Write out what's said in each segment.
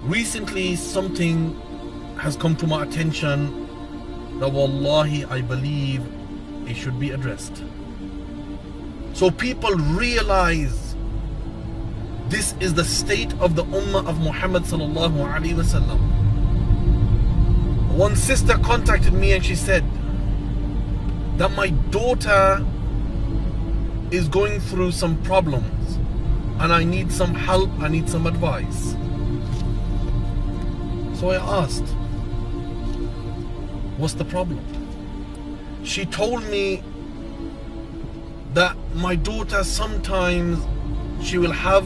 Recently, something has come to my attention that wallahi I believe it should be addressed. So people realize this is the state of the ummah of Muhammad sallallahu alaihi wasallam. One sister contacted me and she said that my daughter is going through some problems and I need some help, I need some advice. So I asked, what's the problem? She told me that my daughter sometimes she will have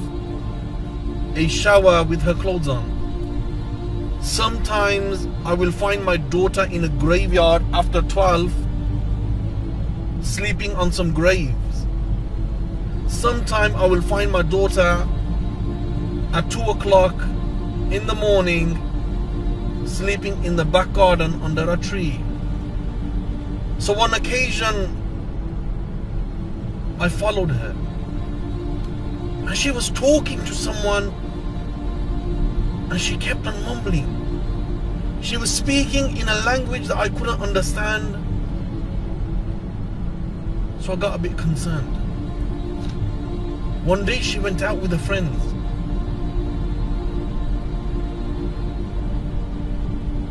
a shower with her clothes on. Sometimes I will find my daughter in a graveyard after 12 sleeping on some graves. Sometimes I will find my daughter at 2 o'clock in the morning sleeping in the back garden under a tree. So on occasion I followed her and she was talking to someone and she kept on mumbling. She was speaking in a language that I couldn't understand. So I got a bit concerned. One day she went out with her friends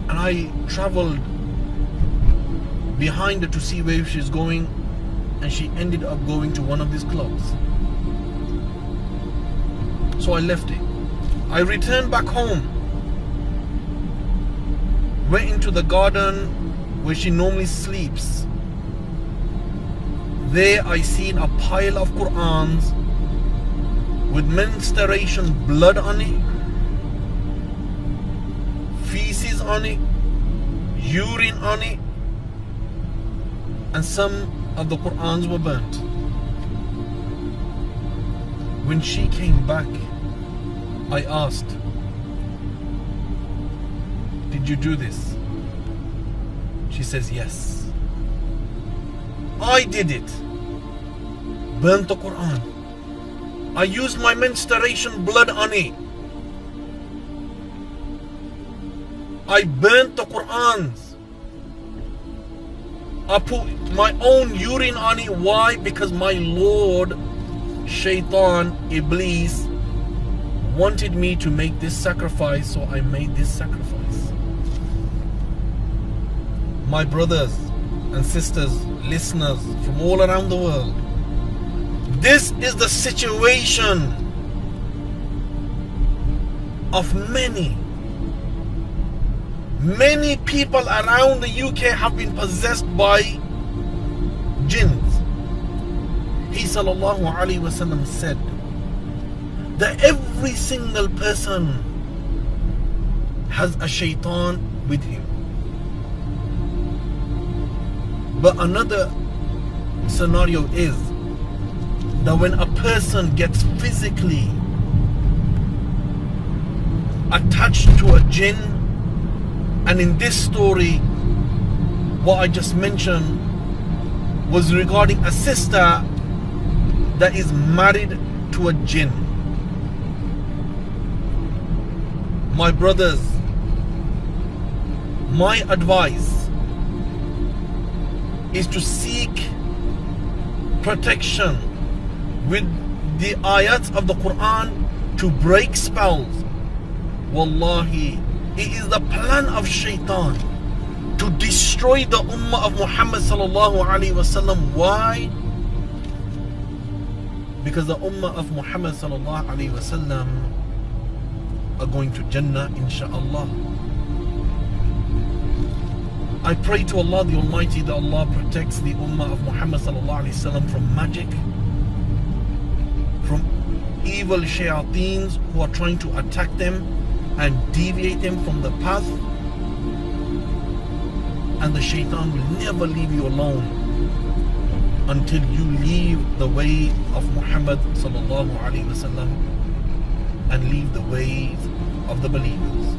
and I traveled behind her to see where she's going, and she ended up going to one of these clubs. So I left it. I returned back home, went into the garden where she normally sleeps. There I seen a pile of Qur'ans with menstruation blood on it, feces on it, urine on it, and some of the Qur'ans were burnt. When she came back, I asked, did you do this? She says, yes. I did it. Burnt the Qur'an. I used my menstruation blood on it. I burnt the Qur'ans. I put my own urine on it. Why? Because my Lord, Shaitan, Iblis, wanted me to make this sacrifice, so I made this sacrifice. My brothers and sisters, listeners from all around the world, this is the situation of many people around the UK have been possessed by jinns. He sallallahu alaihi wasallam said that every single person has a shaitan with him. But another scenario is that when a person gets physically attached to a jinn, and in this story what I just mentioned was regarding a sister that is married to a jinn. My brothers, my advice is to seek protection with the ayats of the Quran to break spells. Wallahi, it is the plan of Shaitan to destroy the ummah of Muhammad sallallahu alaihi wasallam. Why? Because the ummah of Muhammad sallallahu alaihi wasallam are going to Jannah, insha'Allah. I pray to Allah the Almighty that Allah protects the ummah of Muhammad sallallahu alaihi wasallam from magic, from evil shayateens who are trying to attack them and deviate them from the path. And the shaitan will never leave you alone until you leave the way of Muhammad sallallahu alaihi wasallam and leave the ways of the believers.